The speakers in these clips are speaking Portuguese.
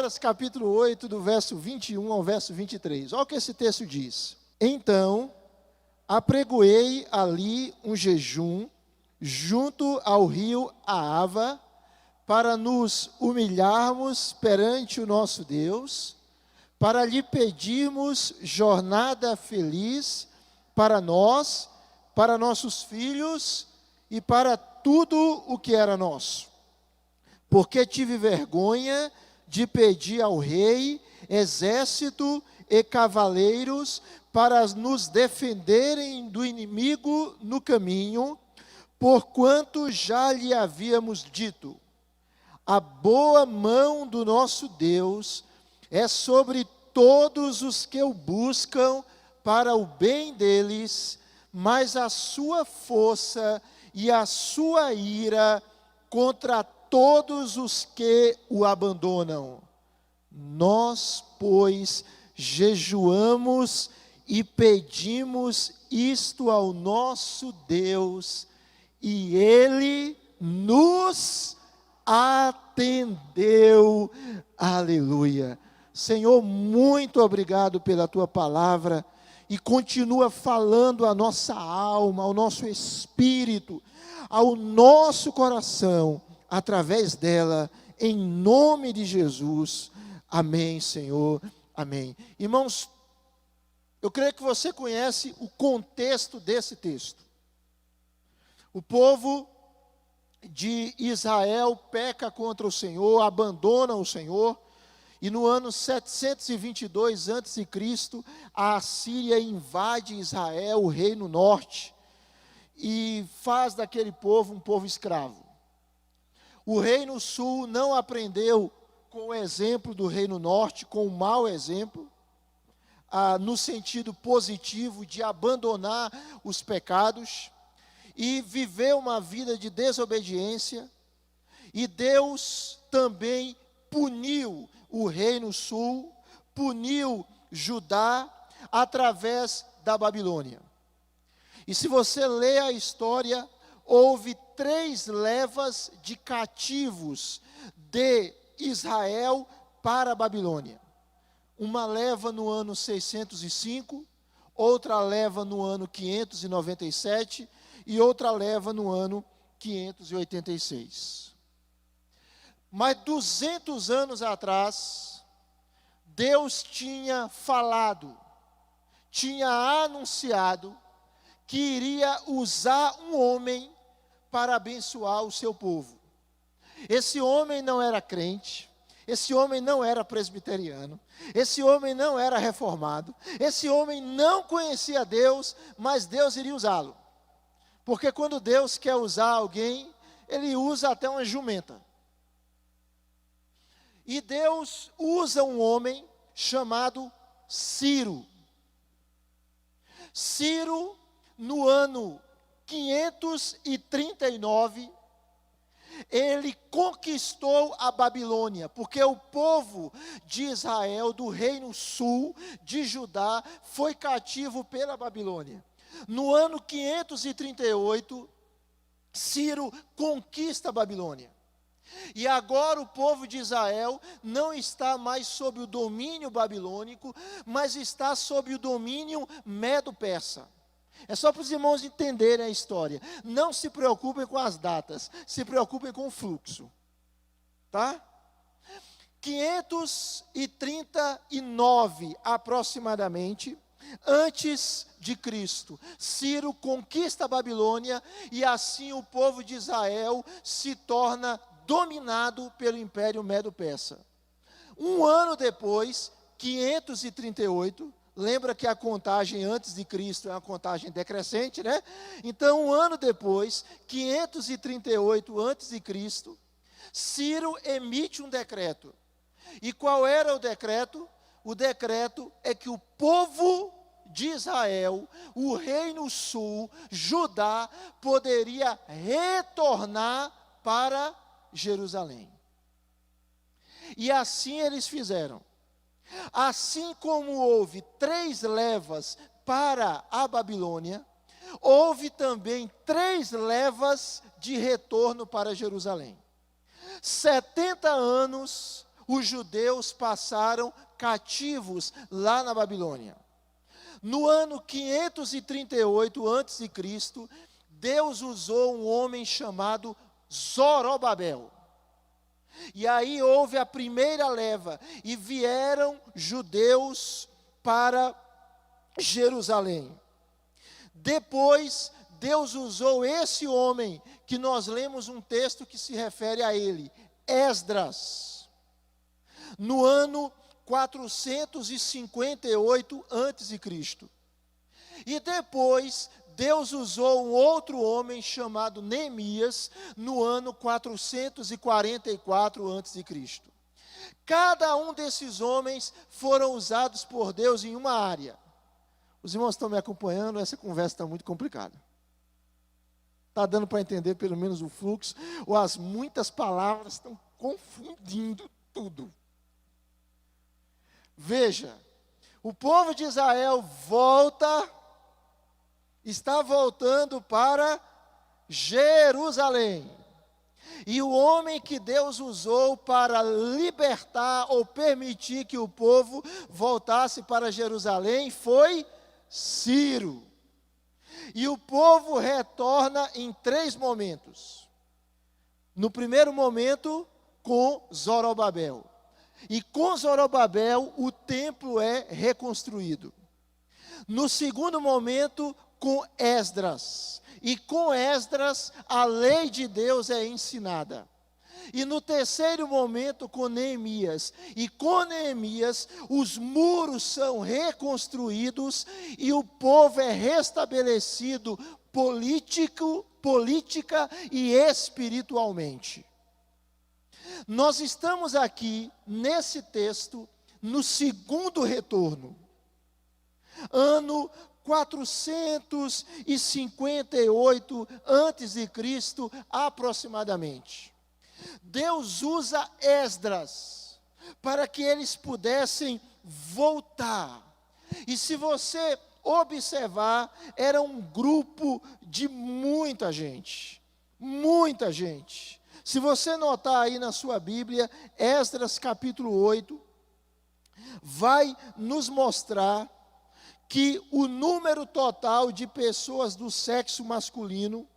Esdras, capítulo 8, do verso 21 ao verso 23. Olha o que esse texto diz. Então, apregoei ali um jejum, junto ao rio Ahava, para nos humilharmos perante o nosso Deus, para lhe pedirmos jornada feliz para nós, para nossos filhos e para tudo o que era nosso. Porque tive vergonha de pedir ao rei exército e cavaleiros para nos defenderem do inimigo no caminho, porquanto já lhe havíamos dito: a boa mão do nosso Deus é sobre todos os que o buscam para o bem deles, mas a sua força e a sua ira contra todos os que o abandonam. Nós, pois, jejuamos e pedimos isto ao nosso Deus, e Ele nos atendeu. Aleluia. Senhor, muito obrigado pela Tua palavra, e continua falando à nossa alma, ao nosso espírito, ao nosso coração, através dela, em nome de Jesus. Amém, Senhor. Amém. Irmãos, eu creio que você conhece o contexto desse texto. O povo de Israel peca contra o Senhor, abandona o Senhor, e no ano 722 a.C., a Assíria invade Israel, o reino norte, e faz daquele povo um povo escravo. O reino sul não aprendeu com o exemplo do reino norte, com o mau exemplo, no sentido positivo de abandonar os pecados, e viveu uma vida de desobediência, e Deus também puniu o reino sul, puniu Judá através da Babilônia. E se você lê a história, houve 3 levas de cativos de Israel para a Babilônia. Uma leva no ano 605, outra leva no ano 597 e outra leva no ano 586. Mas 200 anos atrás, Deus tinha falado, tinha anunciado que iria usar um homem para abençoar o seu povo. Esse homem não era crente, esse homem não era presbiteriano, esse homem não era reformado, esse homem não conhecia Deus, mas Deus iria usá-lo. Porque quando Deus quer usar alguém, Ele usa até uma jumenta. E Deus usa um homem chamado Ciro. Ciro, no ano 539, ele conquistou a Babilônia, porque o povo de Israel, do reino sul, de Judá, foi cativo pela Babilônia. No ano 538, Ciro conquista a Babilônia. E agora o povo de Israel não está mais sob o domínio babilônico, mas está sob o domínio medo-persa. É só para os irmãos entenderem a história. Não se preocupem com as datas, se preocupem com o fluxo. Tá? 539 aproximadamente, antes de Cristo, Ciro conquista a Babilônia e assim o povo de Israel se torna dominado pelo Império Medo-Persa. Um ano depois, 538, lembra que a contagem antes de Cristo é uma contagem decrescente, né? Então, um ano depois, 538 antes de Cristo, Ciro emite um decreto. E qual era o decreto? O decreto é que o povo de Israel, o reino sul, Judá, poderia retornar para Jerusalém. E assim eles fizeram. Assim como houve 3 levas para a Babilônia, houve também 3 levas de retorno para Jerusalém. 70 anos os judeus passaram cativos lá na Babilônia. No ano 538 a.C., Deus usou um homem chamado Zorobabel. E aí houve a primeira leva, e vieram judeus para Jerusalém. Depois, Deus usou esse homem, que nós lemos um texto que se refere a ele, Esdras, no ano 458 a.C. E depois, Deus usou um outro homem chamado Neemias, no ano 444 a.C. Cada um desses homens foram usados por Deus em uma área. Os irmãos estão me acompanhando, essa conversa está muito complicada. Está dando para entender pelo menos o fluxo, ou as muitas palavras estão confundindo tudo. Veja, o povo de Israel está voltando para Jerusalém. E o homem que Deus usou para libertar ou permitir que o povo voltasse para Jerusalém foi Ciro. E o povo retorna em 3 momentos. No primeiro momento, com Zorobabel. E com Zorobabel, o templo é reconstruído. No segundo momento, com Esdras. E com Esdras, a lei de Deus é ensinada. E no terceiro momento, com Neemias. E com Neemias, os muros são reconstruídos e o povo é restabelecido política e espiritualmente. Nós estamos aqui, nesse texto, no segundo retorno. Ano 458 a.C., aproximadamente. Deus usa Esdras para que eles pudessem voltar. E se você observar, era um grupo de muita gente. Muita gente. Se você notar aí na sua Bíblia, Esdras capítulo 8, vai nos mostrar que o número total de pessoas do sexo masculino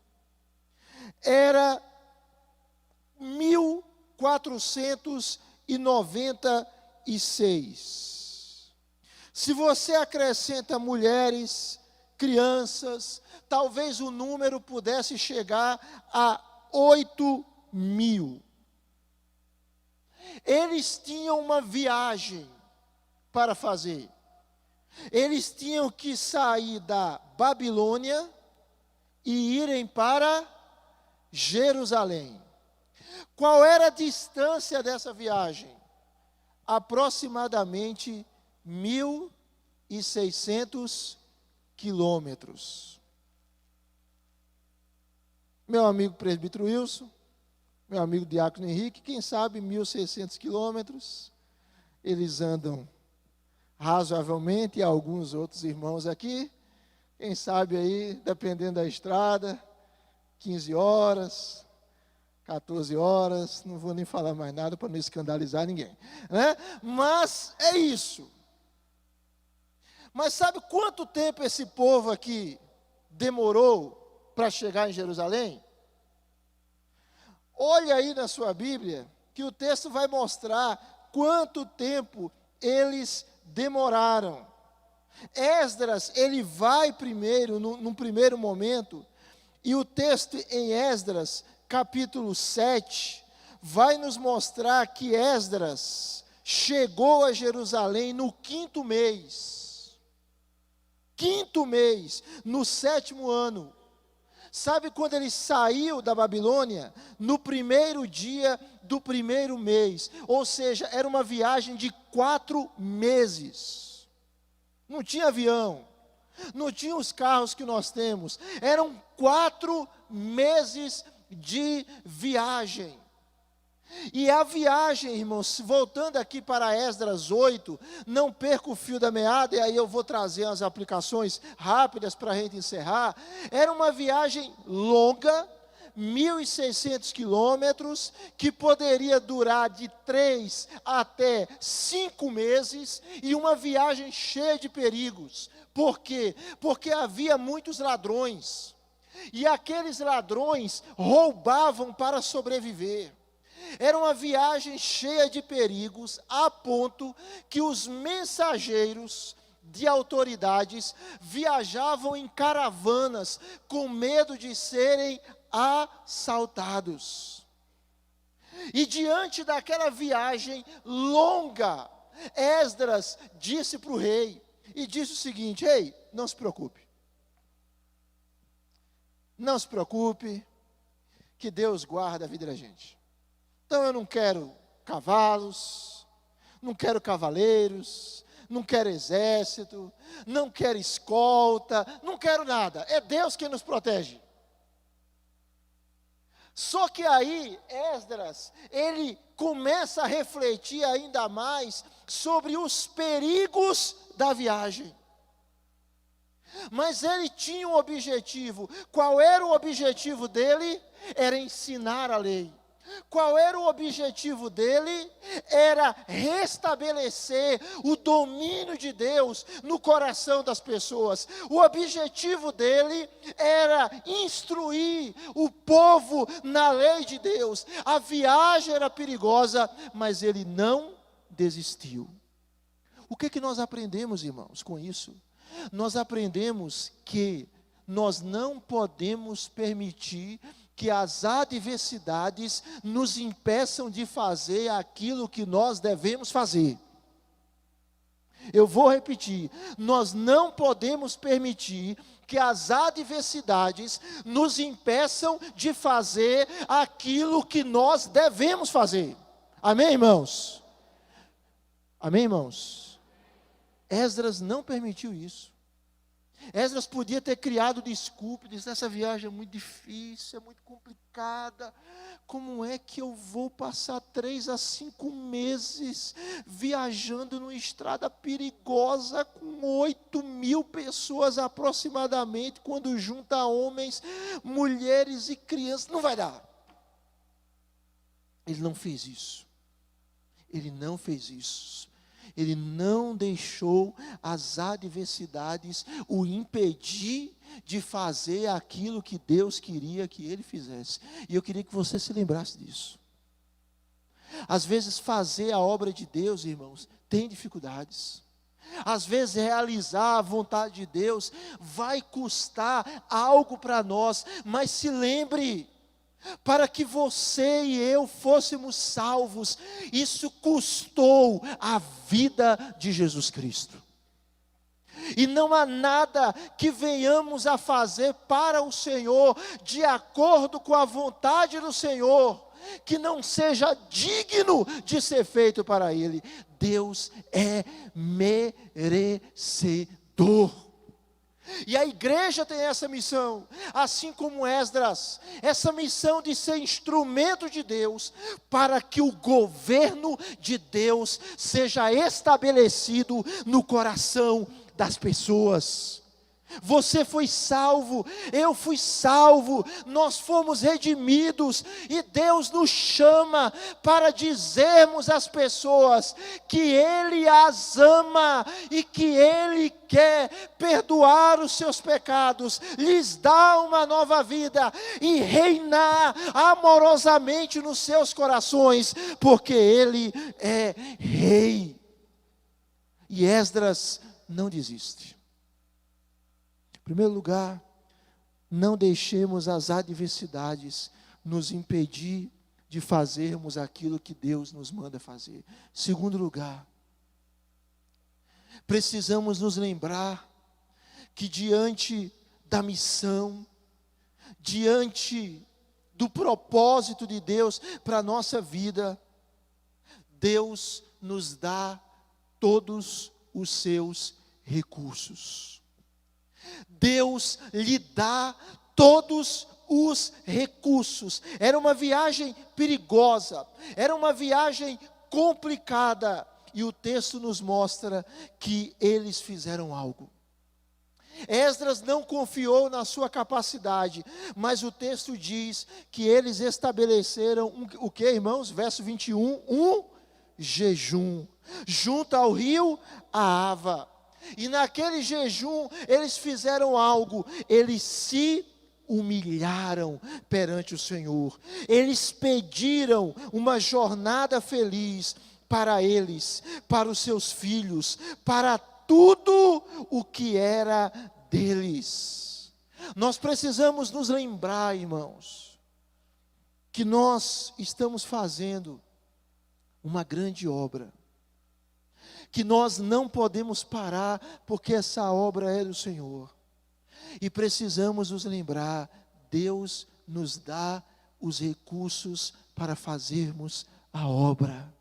era 1.496. Se você acrescenta mulheres, crianças, talvez o número pudesse chegar a 8.000. Eles tinham uma viagem para fazer. Eles tinham que sair da Babilônia e irem para Jerusalém. Qual era a distância dessa viagem? Aproximadamente 1.600 quilômetros. Meu amigo presbítero Wilson, meu amigo diácono Henrique, quem sabe 1.600 quilômetros, eles andam razoavelmente, e alguns outros irmãos aqui, quem sabe aí, dependendo da estrada, 15 horas, 14 horas, não vou nem falar mais nada para não escandalizar ninguém, né? Mas é isso. Mas sabe quanto tempo esse povo aqui demorou para chegar em Jerusalém? Olha aí na sua Bíblia, que o texto vai mostrar quanto tempo eles demoraram. Esdras, ele vai primeiro, num primeiro momento, e o texto em Esdras, capítulo 7, vai nos mostrar que Esdras chegou a Jerusalém no 5º mês. 5º mês, no 7º ano. Sabe quando ele saiu da Babilônia? No primeiro dia do primeiro mês. Ou seja, era uma viagem de 4 meses. Não tinha avião. Não tinha os carros que nós temos. Eram 4 meses de viagem. E a viagem, irmãos, voltando aqui para Esdras 8, não perca o fio da meada, e aí eu vou trazer as aplicações rápidas para a gente encerrar. Era uma viagem longa, 1.600 quilômetros, que poderia durar de 3 até 5 meses, e uma viagem cheia de perigos. Por quê? Porque havia muitos ladrões, e aqueles ladrões roubavam para sobreviver. Era uma viagem cheia de perigos, a ponto que os mensageiros de autoridades viajavam em caravanas, com medo de serem assaltados. E diante daquela viagem longa, Esdras disse para o rei, e disse o seguinte: ei, não se preocupe. Não se preocupe, que Deus guarda a vida da gente. Então eu não quero cavalos, não quero cavaleiros, não quero exército, não quero escolta, não quero nada. É Deus quem nos protege. Só que aí, Esdras, ele começa a refletir ainda mais sobre os perigos da viagem. Mas ele tinha um objetivo. Qual era o objetivo dele? Era ensinar a lei. Qual era o objetivo dele? Era restabelecer o domínio de Deus no coração das pessoas. O objetivo dele era instruir o povo na lei de Deus. A viagem era perigosa, mas ele não desistiu. O que nós aprendemos, irmãos, com isso? Nós aprendemos que nós não podemos permitir que as adversidades nos impeçam de fazer aquilo que nós devemos fazer. Eu vou repetir, nós não podemos permitir que as adversidades nos impeçam de fazer aquilo que nós devemos fazer. Amém, irmãos? Amém, irmãos? Esdras não permitiu isso. Esdras podia ter criado desculpa, disse: essa viagem é muito difícil, é muito complicada, como é que eu vou passar 3 a 5 meses viajando numa estrada perigosa com 8.000 pessoas aproximadamente, quando junta homens, mulheres e crianças? Não vai dar. Ele não fez isso. Ele não fez isso. Ele não deixou as adversidades o impedir de fazer aquilo que Deus queria que ele fizesse. E eu queria que você se lembrasse disso. Às vezes fazer a obra de Deus, irmãos, tem dificuldades. Às vezes realizar a vontade de Deus vai custar algo para nós, mas se lembre, para que você e eu fôssemos salvos, isso custou a vida de Jesus Cristo. E não há nada que venhamos a fazer para o Senhor, de acordo com a vontade do Senhor, que não seja digno de ser feito para Ele. Deus é merecedor. E a igreja tem essa missão, assim como Esdras, essa missão de ser instrumento de Deus, para que o governo de Deus seja estabelecido no coração das pessoas. Você foi salvo, eu fui salvo, nós fomos redimidos, e Deus nos chama para dizermos às pessoas que Ele as ama e que Ele quer perdoar os seus pecados, lhes dar uma nova vida e reinar amorosamente nos seus corações, porque Ele é Rei. E Esdras não desiste. Em primeiro lugar, não deixemos as adversidades nos impedir de fazermos aquilo que Deus nos manda fazer. Em segundo lugar, precisamos nos lembrar que diante da missão, diante do propósito de Deus para a nossa vida, Deus nos dá todos os seus recursos. Deus lhe dá todos os recursos. Era uma viagem perigosa, era uma viagem complicada, e o texto nos mostra que eles fizeram algo. Esdras não confiou na sua capacidade, mas o texto diz que eles estabeleceram o que, irmãos? Verso 21, um jejum, junto ao rio Ahava. E naquele jejum, eles fizeram algo, eles se humilharam perante o Senhor. Eles pediram uma jornada feliz para eles, para os seus filhos, para tudo o que era deles. Nós precisamos nos lembrar, irmãos, que nós estamos fazendo uma grande obra, que nós não podemos parar, porque essa obra é do Senhor. E precisamos nos lembrar, Deus nos dá os recursos para fazermos a obra.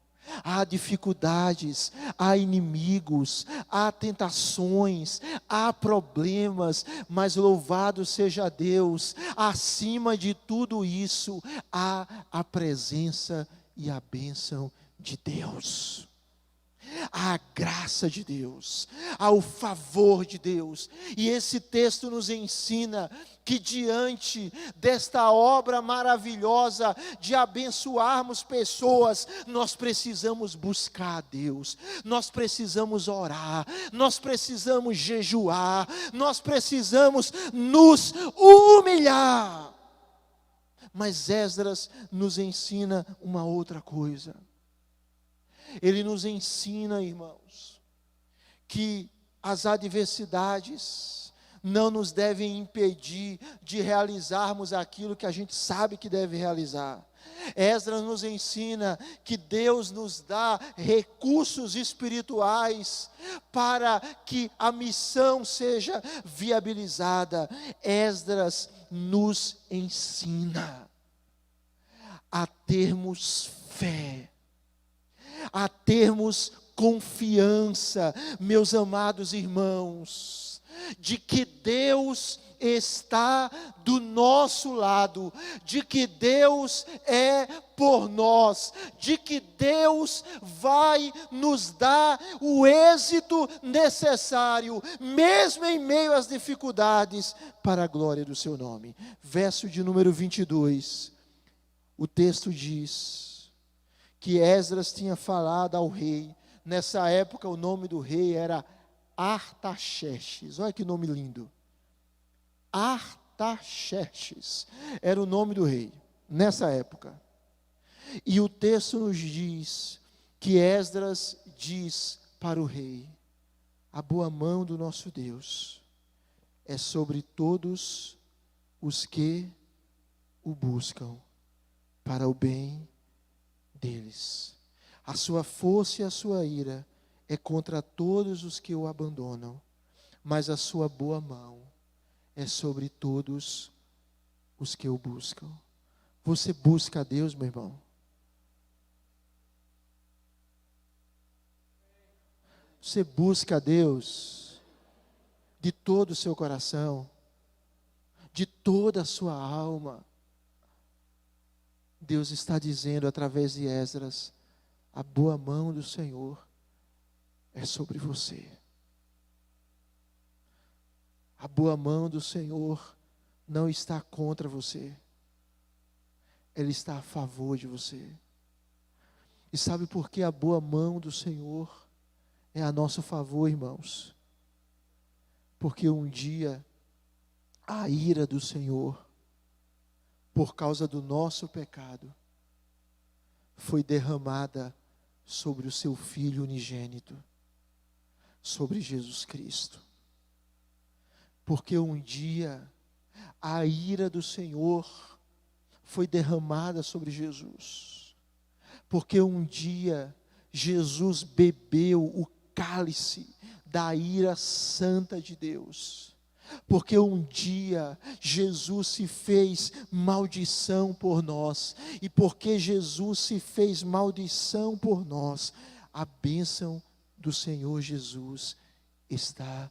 Há dificuldades, há inimigos, há tentações, há problemas, mas louvado seja Deus, acima de tudo isso, há a presença e a bênção de Deus. A graça de Deus, ao favor de Deus. E esse texto nos ensina que diante desta obra maravilhosa de abençoarmos pessoas, nós precisamos buscar a Deus, nós precisamos orar, nós precisamos jejuar, nós precisamos nos humilhar. Mas Esdras nos ensina uma outra coisa. Ele nos ensina, irmãos, que as adversidades não nos devem impedir de realizarmos aquilo que a gente sabe que deve realizar. Esdras nos ensina que Deus nos dá recursos espirituais para que a missão seja viabilizada. Esdras nos ensina a termos fé, a termos confiança, meus amados irmãos, de que Deus está do nosso lado, de que Deus é por nós, de que Deus vai nos dar o êxito necessário, mesmo em meio às dificuldades, para a glória do seu nome. Verso de número 22, o texto diz que Esdras tinha falado ao rei. Nessa época o nome do rei era Artaxerxes. Olha que nome lindo. Artaxerxes era o nome do rei, nessa época. E o texto nos diz que Esdras diz para o rei: a boa mão do nosso Deus é sobre todos os que o buscam para o bem deles. A sua força e a sua ira é contra todos os que o abandonam, mas a sua boa mão é sobre todos os que o buscam. Você busca a Deus, meu irmão? Você busca a Deus de todo o seu coração, de toda a sua alma. Deus está dizendo através de Esdras: a boa mão do Senhor é sobre você. A boa mão do Senhor não está contra você, Ele está a favor de você. E sabe por que a boa mão do Senhor é a nosso favor, irmãos? Porque um dia a ira do Senhor, por causa do nosso pecado, foi derramada sobre o seu Filho unigênito, sobre Jesus Cristo. Porque um dia a ira do Senhor foi derramada sobre Jesus. Porque um dia Jesus bebeu o cálice da ira santa de Deus. Porque um dia Jesus se fez maldição por nós, e porque Jesus se fez maldição por nós, a bênção do Senhor Jesus está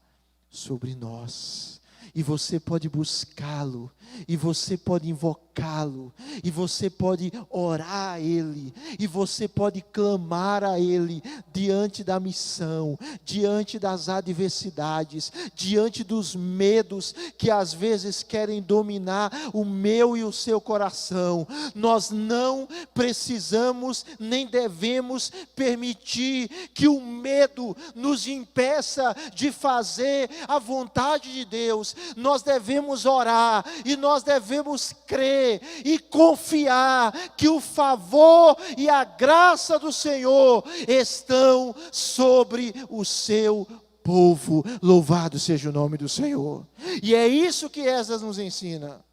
sobre nós. E você pode buscá-lo, e você pode invocá-lo, e você pode orar a Ele, e você pode clamar a Ele diante da missão, diante das adversidades, diante dos medos que às vezes querem dominar o meu e o seu coração. Nós não precisamos nem devemos permitir que o medo nos impeça de fazer a vontade de Deus. Nós devemos orar e nós devemos crer e confiar que o favor e a graça do Senhor estão sobre o seu povo. Louvado seja o nome do Senhor. E é isso que Esdras nos ensina.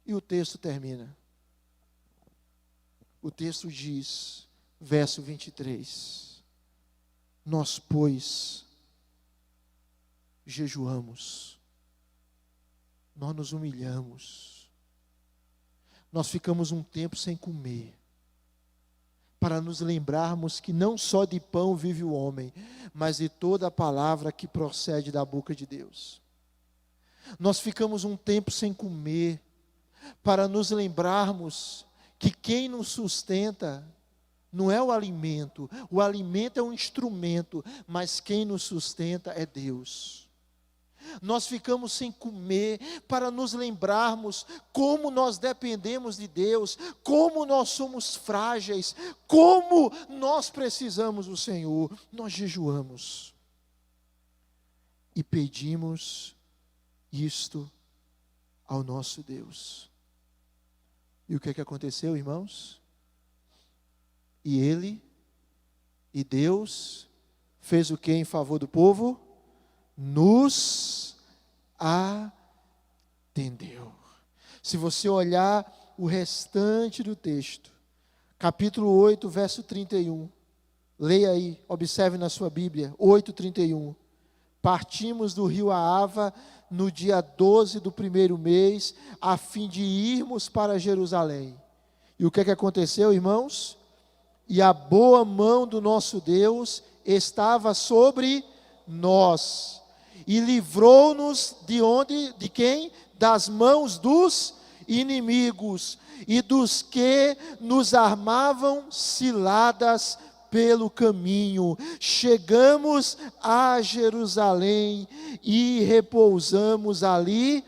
E o texto termina. O texto diz, verso 23: nós, pois, jejuamos, nós nos humilhamos, nós ficamos um tempo sem comer, para nos lembrarmos que não só de pão vive o homem, mas de toda a palavra que procede da boca de Deus. Nós ficamos um tempo sem comer, para nos lembrarmos que quem nos sustenta não é o alimento é um instrumento, mas quem nos sustenta é Deus. Nós ficamos sem comer para nos lembrarmos como nós dependemos de Deus, como nós somos frágeis, como nós precisamos do Senhor. Nós jejuamos e pedimos isto ao nosso Deus. E o que é que aconteceu, irmãos? E Deus fez o que em favor do povo? Nos atendeu. Se você olhar o restante do texto, capítulo 8, verso 31, leia aí, observe na sua Bíblia, 8:31. Partimos do rio Ahava no dia 12 do primeiro mês, a fim de irmos para Jerusalém. E o que é que aconteceu, irmãos? E a boa mão do nosso Deus estava sobre nós, e livrou-nos de onde? De quem? Das mãos dos inimigos, e dos que nos armavam ciladas pelo caminho. Chegamos a Jerusalém e repousamos ali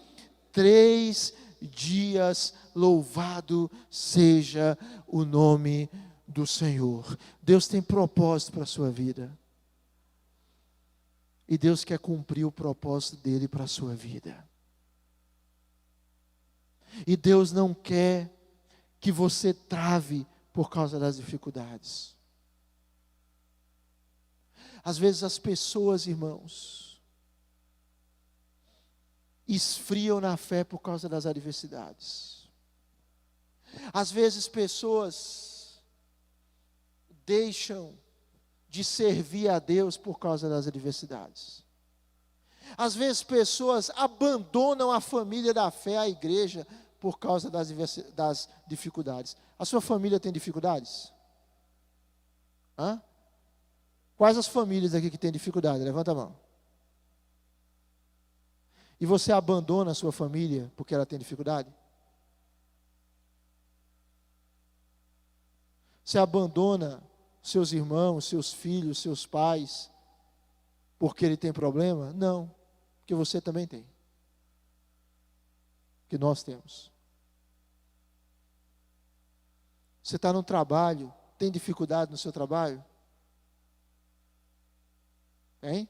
3 dias. Louvado seja o nome do Senhor. Deus tem propósito para a sua vida. E Deus quer cumprir o propósito dele para a sua vida. E Deus não quer que você trave por causa das dificuldades. Às vezes as pessoas, irmãos, esfriam na fé por causa das adversidades. Às vezes pessoas deixam de servir a Deus por causa das adversidades. Às vezes pessoas abandonam a família da fé, a igreja, por causa das dificuldades. A sua família tem dificuldades? Hã? Quais as famílias aqui que têm dificuldade? Levanta a mão. E você abandona a sua família porque ela tem dificuldade? Você abandona seus irmãos, seus filhos, seus pais, porque ele tem problema? Não, porque você também tem. Que nós temos. Você está no trabalho, tem dificuldade no seu trabalho? Hein?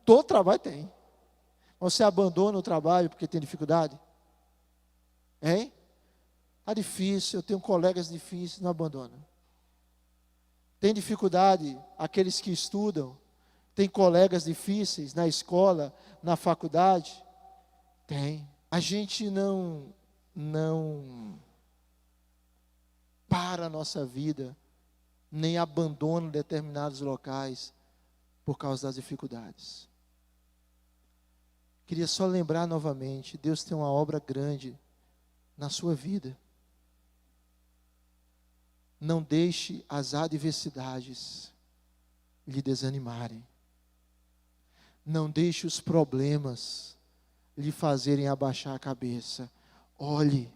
Todo trabalho tem. Você abandona o trabalho porque tem dificuldade? Hein? Está difícil, eu tenho colegas difíceis, não abandona. Tem dificuldade aqueles que estudam, tem colegas difíceis na escola, na faculdade? Tem. A gente não para a nossa vida, nem abandona determinados locais por causa das dificuldades. Queria só lembrar novamente, Deus tem uma obra grande na sua vida. Não deixe as adversidades lhe desanimarem. Não deixe os problemas lhe fazerem abaixar a cabeça. Olhe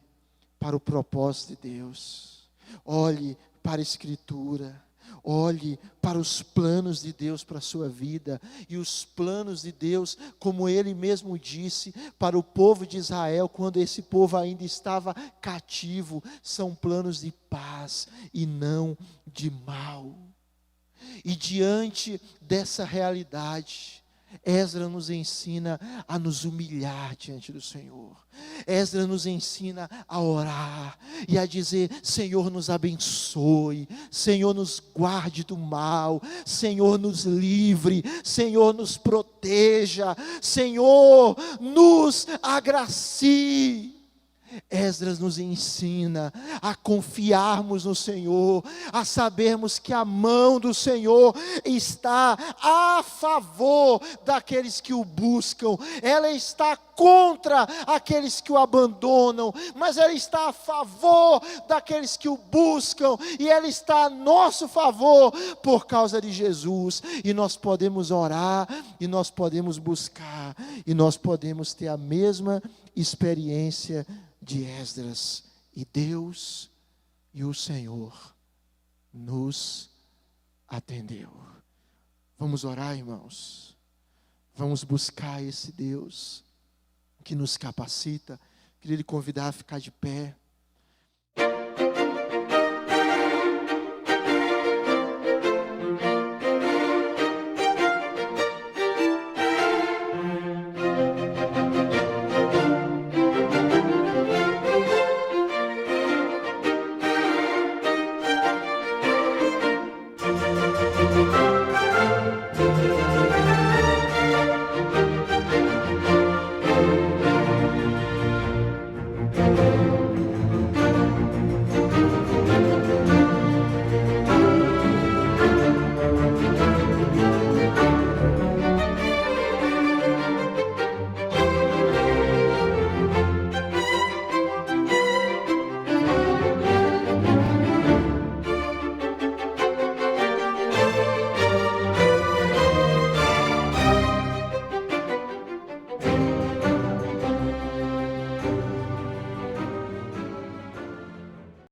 para o propósito de Deus. Olhe para a Escritura. Olhe para os planos de Deus para a sua vida. E os planos de Deus, como Ele mesmo disse para o povo de Israel, quando esse povo ainda estava cativo, são planos de paz e não de mal. E diante dessa realidade, Esdras nos ensina a nos humilhar diante do Senhor. Esdras nos ensina a orar e a dizer: Senhor, nos abençoe, Senhor, nos guarde do mal, Senhor, nos livre, Senhor, nos proteja, Senhor, nos agracie. Esdras nos ensina a confiarmos no Senhor, a sabermos que a mão do Senhor está a favor daqueles que o buscam. Ela está contra aqueles que o abandonam, mas ela está a favor daqueles que o buscam, e ela está a nosso favor por causa de Jesus. E nós podemos orar, e nós podemos buscar, e nós podemos ter a mesma experiência de Esdras. E Deus e o Senhor nos atendeu. Vamos orar, irmãos. Vamos buscar esse Deus que nos capacita. Queria lhe convidar a ficar de pé.